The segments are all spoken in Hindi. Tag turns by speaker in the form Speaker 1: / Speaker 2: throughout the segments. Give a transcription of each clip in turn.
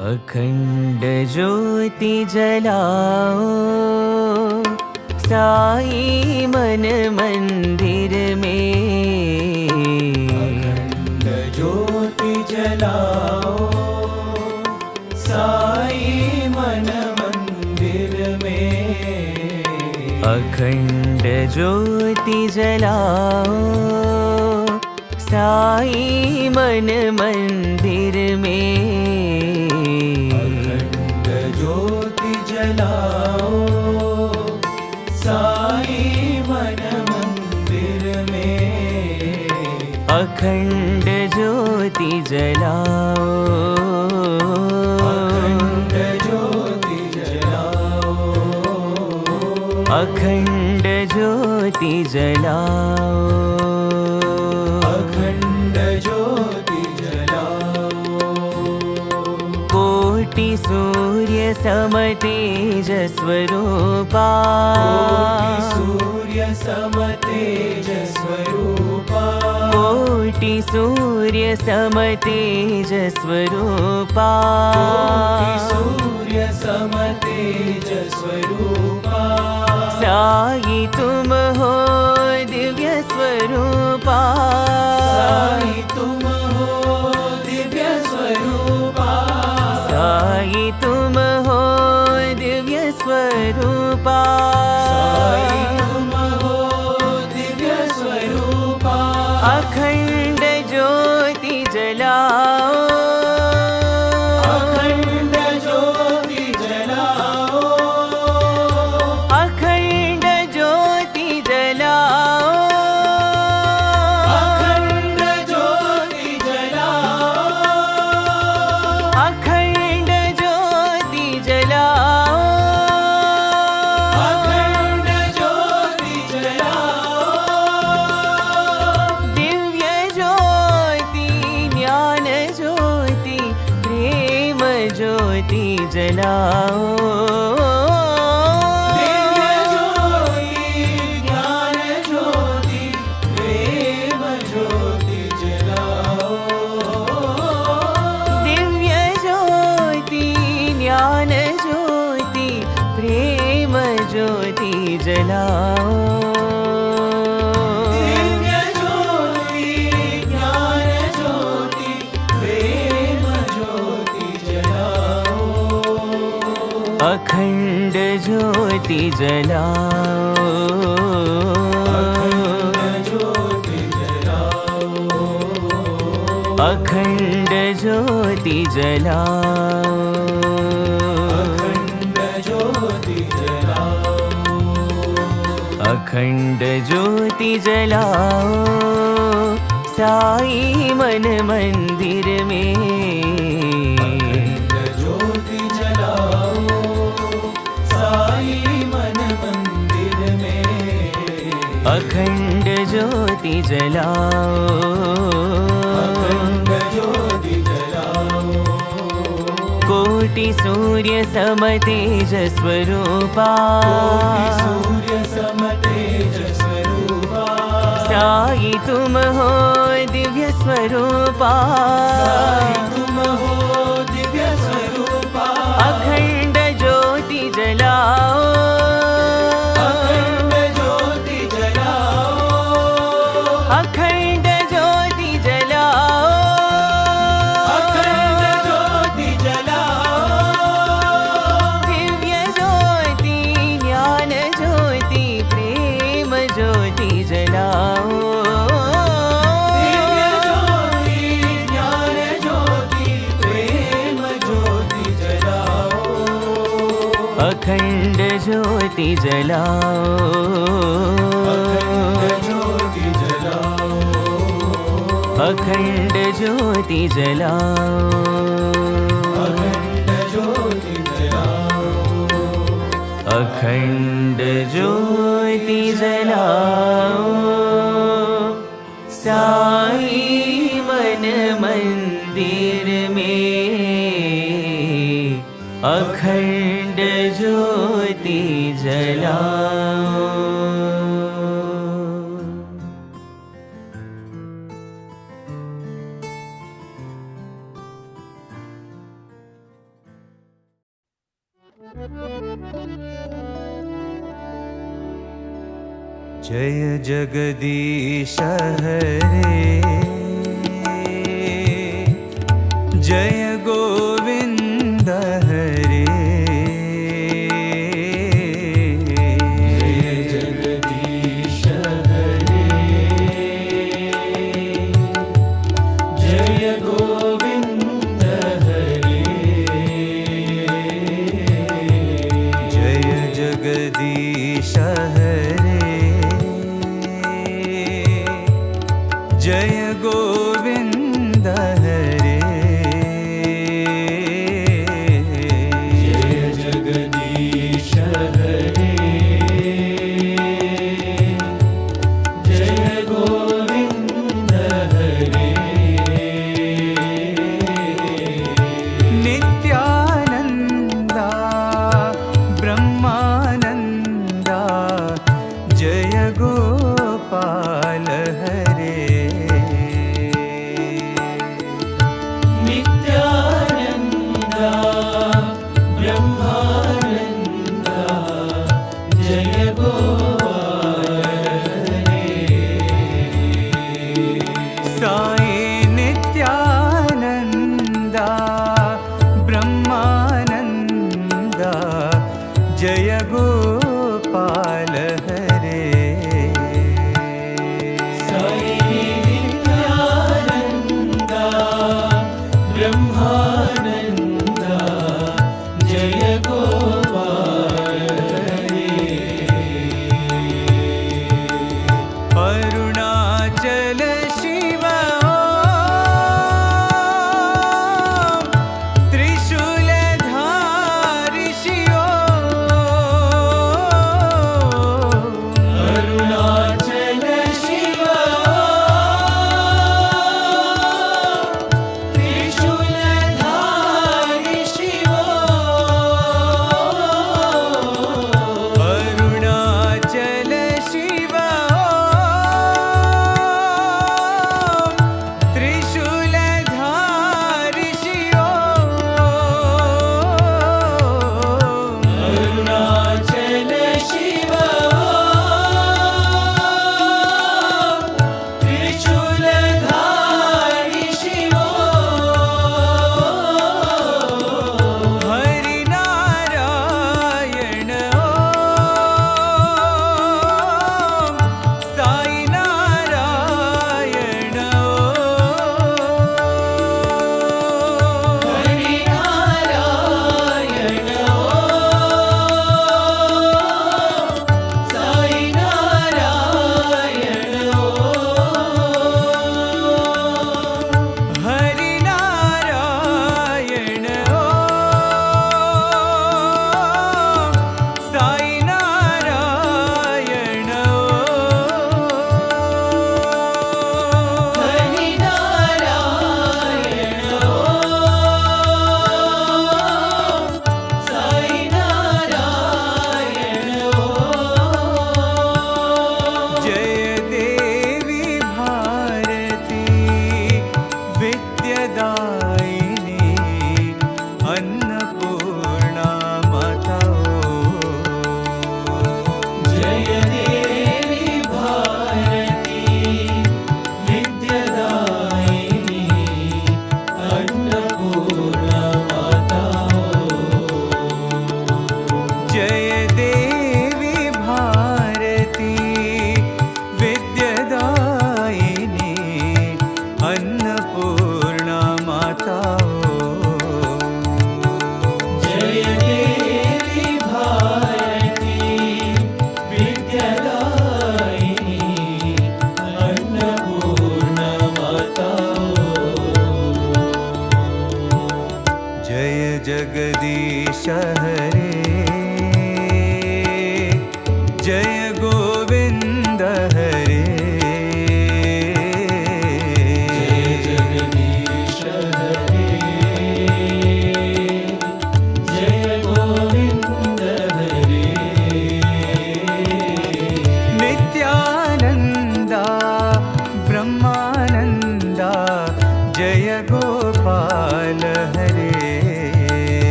Speaker 1: अखंड ज्योति जलाओ साई मन मंदिर में।
Speaker 2: अखंड ज्योति जलाओ साई मन मंदिर में।
Speaker 1: अखंड ज्योति जलाओ साई मन मंदिर में।
Speaker 2: अखंड ज्योति जलाओ साई मन मंदिर में।
Speaker 1: अखंड ज्योति जलाओ।
Speaker 2: अखंड ज्योति जलाओ।
Speaker 1: अखंड ज्योति जलाओ।
Speaker 2: अखंड ज्योति जलाओ।
Speaker 1: कोटि सूर्य सम तेज स्वरूपा।
Speaker 2: कोटि सूर्य सम तेज स्वरूपा।
Speaker 1: कोटि सूर्य सम तेज स्वरूपा।
Speaker 2: कोटि सूर्य सम तेज स्वरूपा।
Speaker 1: साई तुम हो दिव्य स्वरूपा।
Speaker 2: साई तुम हो दिव्य स्वरूपा।
Speaker 1: साई तुम हो दिव्य स्वरूपा।
Speaker 2: साई तुम हो दिव्य स्वरूपा।
Speaker 1: अखंड ज्योति जलाओ।
Speaker 2: अखंड ज्योति जलाओ।
Speaker 1: अखंड ज्योति जलाओ।
Speaker 2: अखंड ज्योति जलाओ।
Speaker 1: अखंड ज्योति जलाओ।
Speaker 2: अखंड ज्योति जलाओ।
Speaker 1: दिव्य ज्योति ज्ञान ज्योति प्रेम ज्योति जलाओ।
Speaker 2: दिव्य ज्योति ज्ञान ज्योति प्रेम ज्योति जलाओ।
Speaker 1: दिव्य ज्योति ज्ञान ज्योति प्रेम ज्योति जलाओ।
Speaker 2: दिव्य ज्योति ज्ञान ज्योति प्रेम ज्योति जलाओ।
Speaker 1: अखंड ज्योति जलाओ।
Speaker 2: अखंड ज्योति जलाओ।
Speaker 1: अखंड ज्योति जलाओ।
Speaker 2: अखंड ज्योति जलाओ।
Speaker 1: अखंड ज्योति जलाओ साई मन मंदिर में।
Speaker 2: अखंड ज्योति जलाओ साई मन मंदिर में।
Speaker 1: अखंड ज्योति जलाओ।
Speaker 2: अखंड ज्योति जलाओ।
Speaker 1: कोटि सूर्य सम तेज स्वरूपा।
Speaker 2: कोटि सूर्य सम तेज स्वरूपा।
Speaker 1: साई तुम हो दिव्य स्वरूपा।
Speaker 2: साई तुम हो दिव्य स्वरूपा।
Speaker 1: अखंड ज्योति जलाओ।
Speaker 2: अखंड ज्योति जलाओ।
Speaker 1: अखंड ज्योति जलाओ।
Speaker 2: अखंड ज्योति जलाओ।
Speaker 1: दिव्य ज्योति ज्ञान ज्योति प्रेम ज्योति जलाओ।
Speaker 2: दिव्य ज्योति ज्ञान ज्योति प्रेम ज्योति जलाओ।
Speaker 1: अखंड ज्योति जलाओ।
Speaker 2: अखंड ज्योति जलाओ।
Speaker 1: अखंड ज्योति जलाओ।
Speaker 2: अखंड ज्योति जलाओ।
Speaker 1: अखंड ज्योति जलाओ साई मन मंदिर में। अखंड ज्योति जलाओ। जय जगदीश हरे जय गोविंद हरे
Speaker 2: जय जगदीश हरे जय गोविंद हरे
Speaker 1: जय जगदीश हरे जय गोविंद हरे
Speaker 2: जय जगदीश हरे जय गोविंद हरे
Speaker 1: नित्यानंदा ब्रह्मानंदा जय गोपाल हरे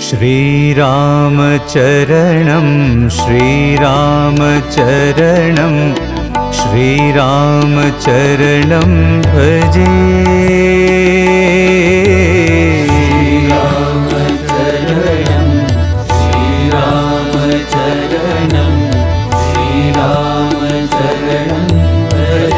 Speaker 1: श्रीरामचरणं श्रीरामचरणं श्रीरामचरणं भजे श्रीरामचरणं श्रीरामचरणं श्रीरामचरणं भजे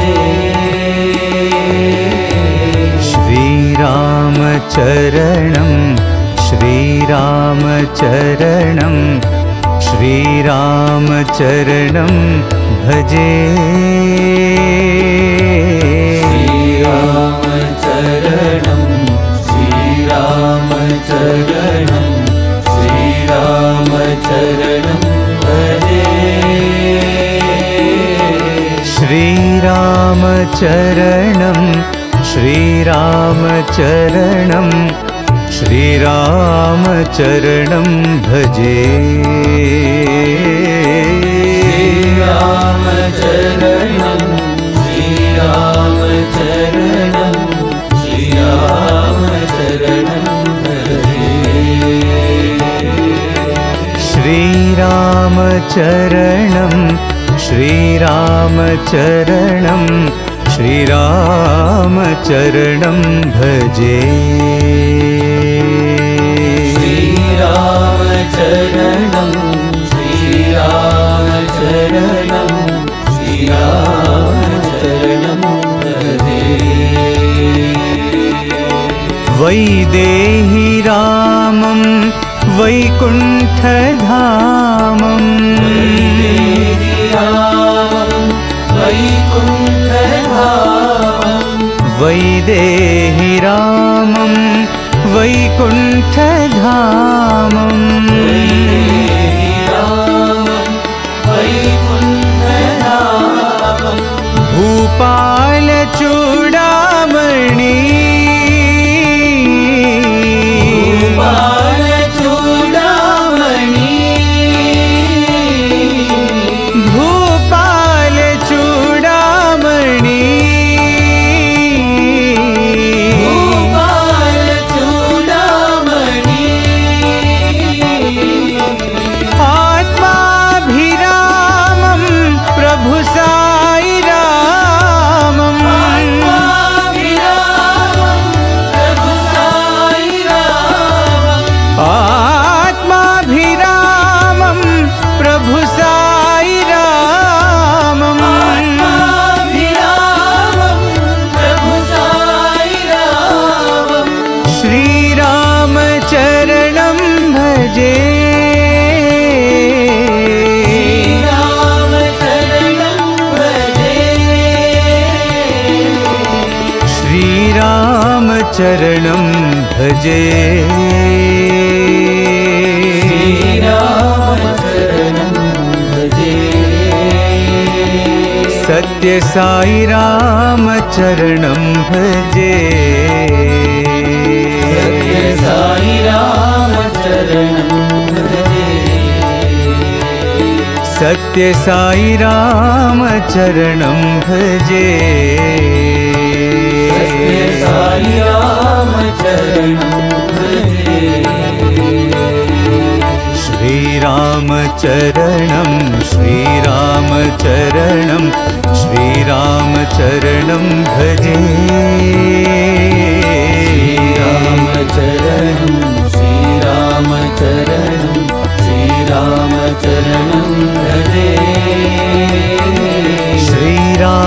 Speaker 2: श्रीरामचरणं श्रीरामचरणं श्रीरामचरणं भजे
Speaker 1: श्रीरामचरणं श्रीरामचरणं श्रीरामचरणं भजे
Speaker 2: श्रीरामचरणं श्रीरामचरणं श्रीरामचरणं भजे
Speaker 1: श्रीरामचरणं श्रीरामचरणं श्रीरामचरणं भजे
Speaker 2: श्रीरामचरणं श्रीरामचरणं श्रीरामचरणं भजे
Speaker 1: वैदेही रामं वैकुण्ठधामं
Speaker 2: वैदेही रामं वैकुण्ठधामं
Speaker 1: वैदेही रामं वैकुण्ठधामं
Speaker 2: वैदेही रामं वैकुण्ठधामं
Speaker 1: भूपालचूडामणि श्रीरामचरणं भजे
Speaker 2: श्रीरामचरणं भजे
Speaker 1: सत्य साई रामचरणं भजे
Speaker 2: सत्य साई रामचरणं भजे
Speaker 1: सत्य साई रामचरणं भजे
Speaker 2: साई रामचरणं भजे
Speaker 1: श्रीरामचरणं श्रीरामचरणं श्रीरामचरणं भजे
Speaker 2: श्रीरामचरणं श्रीरामचरणं श्रीरामचरणं भजे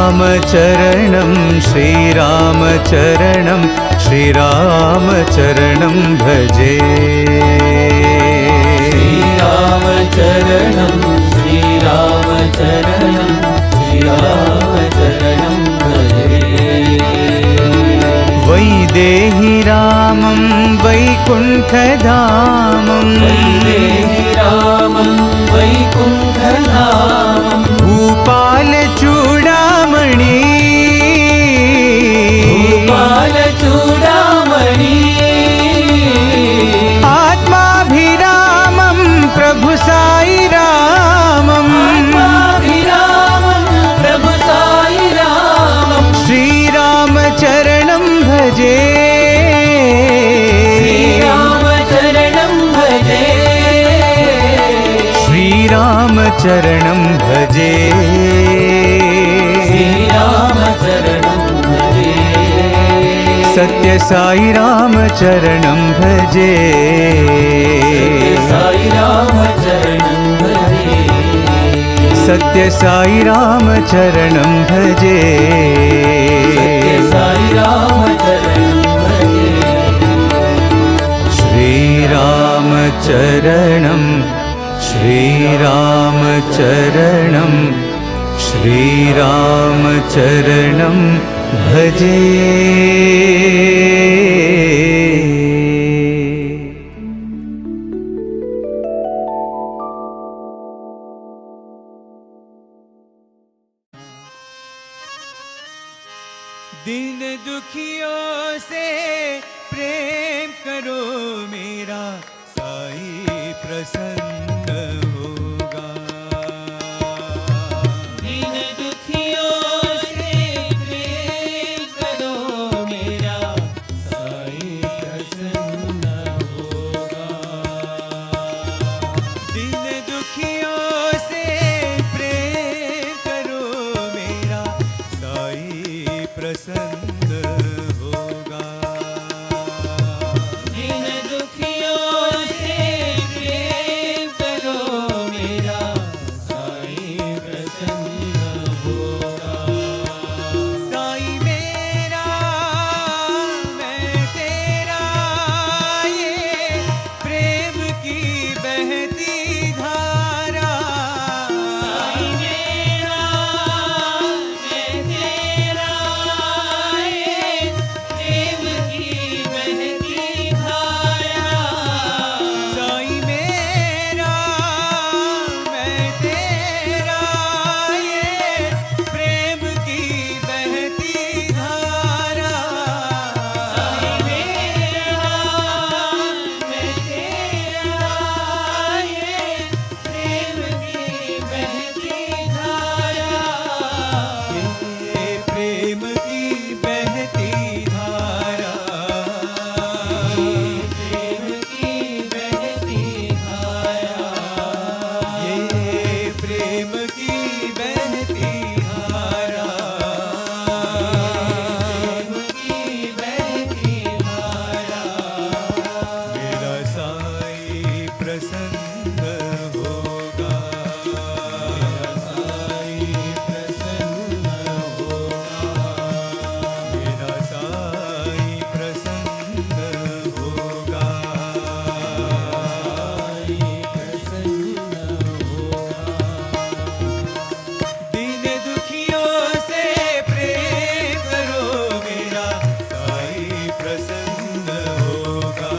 Speaker 1: श्रीरामचरणं श्रीरामचरणं श्रीरामचरणं भजे
Speaker 2: श्रीरामचरणं श्रीरामचरणं श्रीरामचरणं भजे
Speaker 1: वैदेही रामं वैकुण्ठधामं
Speaker 2: वैदेही रामं वैकुण्ठधामं
Speaker 1: भूपालचूडामणि
Speaker 2: भूपालचूडामणि
Speaker 1: आत्माभिरामं प्रभु साई रामं
Speaker 2: आत्माभिरामं प्रभु साई रामं
Speaker 1: श्रीरामचरणं भजे
Speaker 2: श्रीरामचरणं भजे
Speaker 1: चरणं भजे
Speaker 2: श्रीराम चरणं भजे
Speaker 1: सत्य साई राम चरणं भजे
Speaker 2: साई राम चरणं भजे
Speaker 1: सत्य साई राम चरणं भजे
Speaker 2: साई राम चरणं भजे
Speaker 1: श्रीराम चरणं श्रीराम चरणं श्रीराम चरणं भजे दिन दुखियों से प्रेम करो मेरा साई प्रसन्न होगा
Speaker 2: दीन दुखियों से प्रेम करो मेरा साई प्रसन्न होगा
Speaker 1: दिन दुखियों से प्रेम करो मेरा साई प्रसन्न होगा
Speaker 2: दीन दुखियों से प्रेम करो मेरा साई प्रसन्न होगा
Speaker 1: साई मेरा मैं तेरा ये प्रेम की बहती धारा
Speaker 2: साई मेरा मैं तेरा ये प्रेम की बहती धारा
Speaker 1: साई मेरा मैं तेरा ये प्रेम की बहती धारा
Speaker 2: साई मेरा मैं तेरा ये प्रेम की बहती धारा
Speaker 1: ये प्रेम की बहती धारा
Speaker 2: प्रेम की बहती धारा
Speaker 1: ये प्रेम की बहती धारा
Speaker 2: प्रेम की बहती धारा
Speaker 1: मेरा साई प्रसन्न होगा
Speaker 2: साई प्रसन्न होगा
Speaker 1: मेरा साई प्रसन्न होगा
Speaker 2: साई प्रसन्न होगा
Speaker 1: दीन दुखियों से प्रेम करो मेरा साई प्रसन्न होगा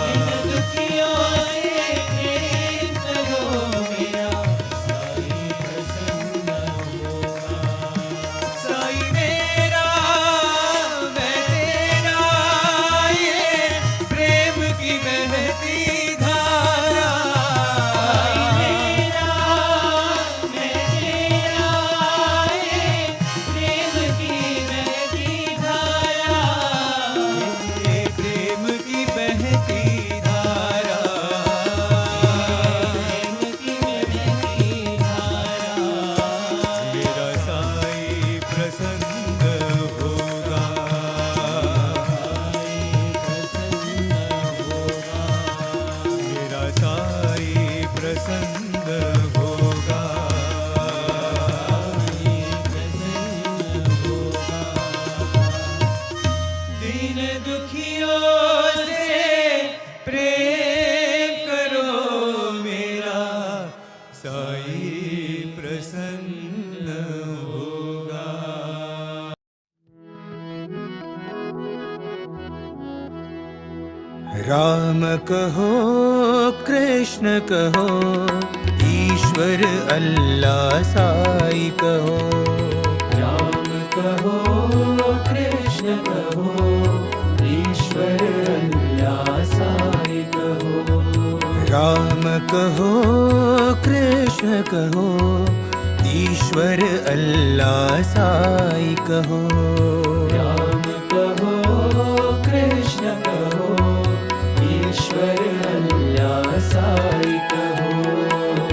Speaker 2: दीन दुखियों से प्रेम करो मेरा साई प्रसन्न होगा
Speaker 1: साई मेरा मैं तेरा ये प्रेम की बहती धारा
Speaker 2: मेरा मैं तेरा ये प्रेम की बहती धारा
Speaker 1: ये प्रेम की बहती धारा
Speaker 2: प्रेम की बहती धारा
Speaker 1: मेरा साई प्रसन्न होगा
Speaker 2: प्रसन्न होगा
Speaker 1: मेरा साई प्रसन्न होगा दीन दुखियों से प्रेम करो मेरा साई प्रसन्न होगा राम कहो कृष्ण कहो ईश्वर अल्लाह साई कहो
Speaker 2: राम कहो कृष्ण कहो ईश्वर अल्लाह साई कहो
Speaker 1: राम कहो कृष्ण कहो ईश्वर अल्लाह साई कहो
Speaker 2: राम कहो कृष्ण कहो ईश्वर अल्लाह साई कहो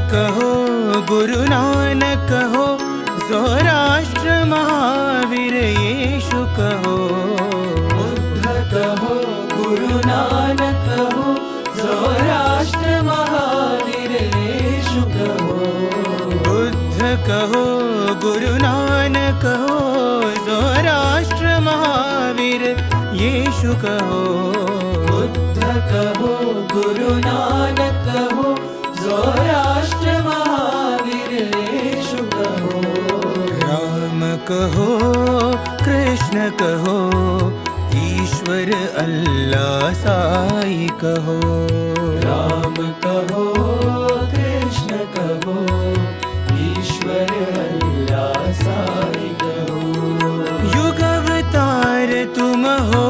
Speaker 1: कहो गुरु नानक कहो, सौराष्ट्र महावीर यीशु कहो।
Speaker 2: बुद्ध कहो गुरु नानक कहो, सौराष्ट्र महावीर यीशु कहो।
Speaker 1: बुद्ध कहो गुरु नानक कहो, सौराष्ट्र महावीर यीशु कहो।
Speaker 2: बुद्ध कहो गुरु नानक कहो, सौराष्ट्र महावीर यीशु कहो।
Speaker 1: राम कहो कृष्ण कहो, ईश्वर अल्लाह साई कहो।
Speaker 2: राम कहो कृष्ण कहो, ईश्वर अल्लाह साई कहो।
Speaker 1: युग अवतार तुम हो,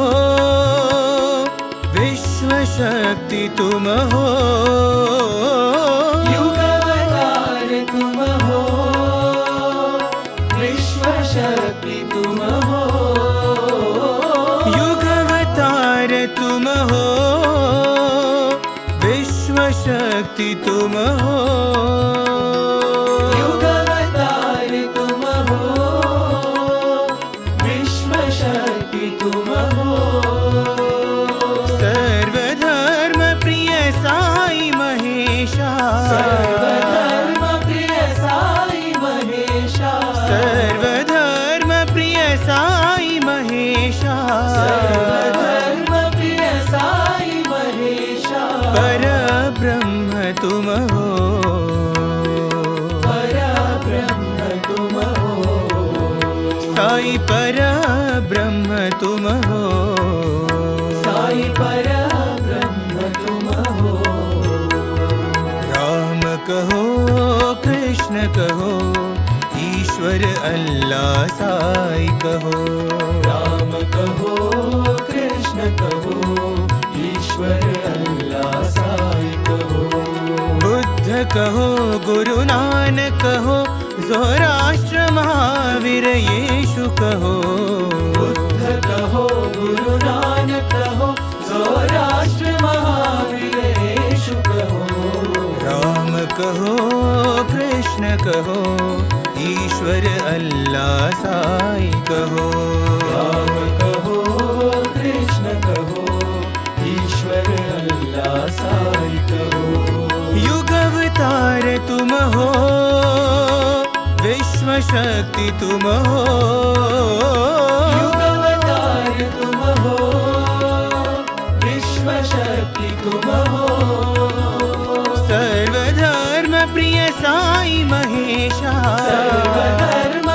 Speaker 1: विश्व शक्ति तुम हो।
Speaker 2: युग अवतार तुम हो, विश्व शक्ति तुम हो।
Speaker 1: युग अवतार तुम हो, विश्व शक्ति तुम हो।
Speaker 2: युग अवतार तुम हो, विश्व शक्ति तुम हो।
Speaker 1: सर्वधर्म प्रिय साई महेशा,
Speaker 2: सर्वधर्म प्रिय साई महेशा।
Speaker 1: सर्वधर्म प्रिय साई महेशा।
Speaker 2: सर्वधर्म प्रिय साई महेशा।
Speaker 1: पर ब्रह्म तुम हो,
Speaker 2: पर ब्रह्म तुम हो।
Speaker 1: साई पर ब्रह्म तुम हो।
Speaker 2: साई पर ब्रह्म तुम हो।
Speaker 1: राम कहो कृष्ण कहो, ईश्वर अल्लाह साई कहो।
Speaker 2: राम कहो कृष्ण कहो, ईश्वर अल्लाह साई कहो।
Speaker 1: बुद्ध कहो गुरु नानक कहो, सौराष्ट्र महावीर यीशु कहो।
Speaker 2: बुद्ध कहो गुरु नानक कहो, सौराष्ट्र महावीर यीशु कहो।
Speaker 1: राम कहो कृष्ण कहो, ईश्वर अल्लाह साई कहो।
Speaker 2: राम कहो कृष्ण कहो, ईश्वर अल्लाह साई कहो।
Speaker 1: युग अवतार तुम हो, विश्व शक्ति तुम हो।
Speaker 2: युग अवतार तुम हो, विश्व शक्ति तुम हो।
Speaker 1: सर्वधर्म प्रिय साई महेशा,
Speaker 2: सर्वधर्म